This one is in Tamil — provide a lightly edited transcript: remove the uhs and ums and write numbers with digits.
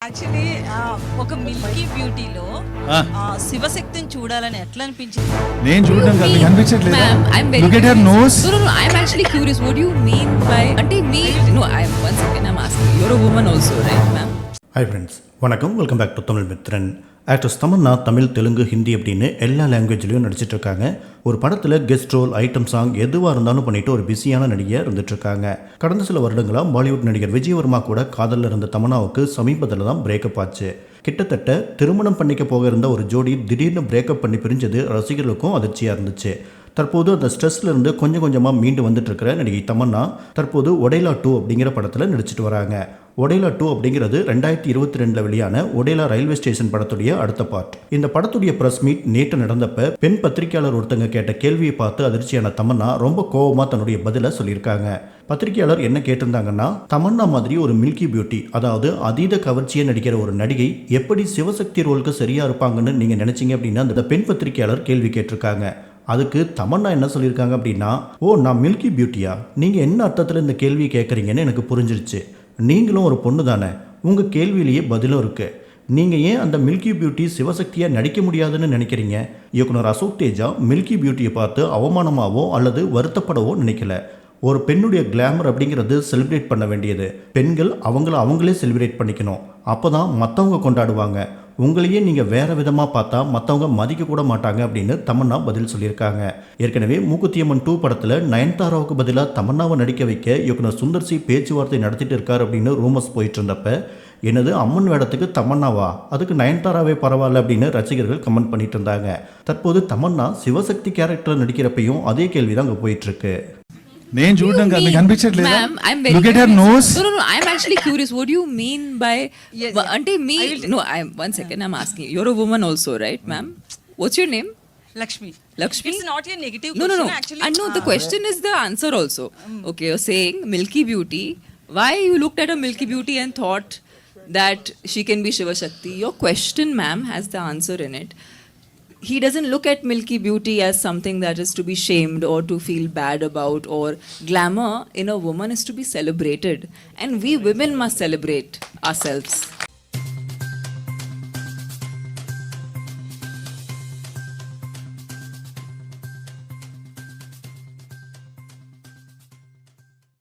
యాక్చువల్లీ ఒక మిల్కీ బ్యూటీలో శివశక్తిని చూడాలని ఎట్లా అనిపించింది? నేను చూడడం కాదు, మీకు అనిపించట్లేదు? Ma'am, I'm very Look at her curious. nose. No, I'm actually curious. What do you mean by? Ante me? No, one second. I'm asking. You're a woman also, right, ma'am? Hi friends, வணக்கம். Welcome back to Tamil Mithran. Actors Tamannaah Tamil, Telugu, Hindi அப்படின்னு எல்லா லாங்குவேஜ்லையும் நடிச்சிட்டு இருக்காங்க. ஒரு படத்தில் கெஸ்ட் ரோல், ஐட்டம் சாங் எதுவாக இருந்தாலும் பண்ணிட்டு ஒரு பிஸியான நடிகையாக இருந்துட்டு இருக்காங்க. கடந்த சில வருடங்களாக பாலிவுட் நடிகர் விஜயவர்மா கூட காதலில் இருந்த தமன்னாவுக்கு சமீபத்தில் தான் பிரேக்கப் ஆச்சு. கிட்டத்தட்ட திருமணம் பண்ணிக்க போக இருந்த ஒரு ஜோடி திடீர்னு பிரேக்கப் பண்ணி பிரிஞ்சது ரசிகர்களுக்கும் அதிர்ச்சியாக இருந்துச்சு. தற்போது அந்த ஸ்ட்ரெஸ்ல இருந்து கொஞ்சம் கொஞ்சமாக மீண்டு வந்துட்டு இருக்கிற நடிகை தமன்னா தற்போது ஒடேலா 2 அப்படிங்கிற படத்தில் நடிச்சிட்டு வராங்க. ஒடேலா 2 அப்படிங்கிறது 2022 வெளியான ஒடேலா ரயில்வே ஸ்டேஷன் படத்துடைய அடுத்த பார்ட். இந்த படத்துடைய பிரஸ் மீட் நேற்று நடந்தப்ப பெண் பத்திரிகையாளர் ஒருத்தங்க கேட்ட கேள்வியை பார்த்து அதிர்ச்சியான தமன்னா ரொம்ப கோபமா தன்னுடைய பதிலை சொல்லியிருக்காங்க. பத்திரிகையாளர் என்ன கேட்டிருந்தாங்கன்னா, தமன்னா மாதிரி ஒரு மில்கி பியூட்டி, அதாவது அதீத கவர்ச்சியை நடிக்கிற ஒரு நடிகை எப்படி சிவசக்தி ரோலுக்கு சரியா இருப்பாங்கன்னு நீங்க நினைச்சீங்க அப்படின்னு அந்த பெண் பத்திரிகையாளர் கேள்வி கேட்டிருக்காங்க. அதுக்கு தமன்னா என்ன சொல்லியிருக்காங்க அப்படின்னா, ஓ நான் மில்கி பியூட்டியா, நீங்கள் என்ன அர்த்தத்தில் இந்த கேள்வியை கேட்குறீங்கன்னு எனக்கு புரிஞ்சிருச்சு. நீங்களும் ஒரு பொண்ணு தானே, உங்கள் கேள்வியிலேயே பதிலும் இருக்குது. நீங்கள் ஏன் அந்த மில்கி பியூட்டி சிவசக்தியாக நடிக்க முடியாதுன்னு நினைக்கிறீங்க? இயக்குனர் அசோக் தேஜா மில்கி பியூட்டியை பார்த்து அவமானமாவோ அல்லது வருத்தப்படவோ நினைக்கல. ஒரு பெண்ணுடைய கிளாமர் அப்படிங்கிறது செலிப்ரேட் பண்ண வேண்டியது. பெண்கள் அவங்களே செலிப்ரேட் பண்ணிக்கணும், அப்போ தான் மற்றவங்க கொண்டாடுவாங்க. உங்களையே நீங்கள் வேறு விதமாக பார்த்தா மற்றவங்க மதிக்க கூட மாட்டாங்க அப்படின்னு தமன்னா பதில் சொல்லியிருக்காங்க. ஏற்கனவே மூக்குத்தியம்மன் 2 படத்தில் நயன்தாராவுக்கு பதிலாக தமன்னாவை நடிக்க வைக்க இயக்குனர் சுந்தர்சி பேச்சுவார்த்தை நடத்திட்டு இருக்கார் அப்படின்னு ரூமர்ஸ் போயிட்டு இருந்தப்ப, என்னது அம்மன் வேடத்துக்கு தமன்னாவா, அதுக்கு நயன்தாராவே பரவாயில்ல அப்படின்னு ரசிகர்கள் கமெண்ட் பண்ணிட்டு இருந்தாங்க. தற்போது தமன்னா சிவசக்தி கேரக்டர் நடிக்கிறப்பையும் அதே கேள்வி தான் அங்கே போயிட்டு இருக்கு. నేను చూడడం కాదు, మీకు అనిపించట్లేదు? Ma'am, I'm very Look at her curious. nose. No, I'm actually curious. What do you mean by? Yes, Ante me? No, one second. I'm asking. You're a woman also, right, ma'am? What's your name? Lakshmi. Lakshmi? It's not a negative No. question actually. I know the question is the answer also. Okay, you're saying Milky Beauty. Why you looked at a Milky Beauty and thought that she can be Shiva Shakti? Your question, ma'am, has the answer in it. He doesn't look at Milky Beauty as something that is to be shamed or to feel bad about, or glamour in a woman is to be celebrated, and we women must celebrate ourselves.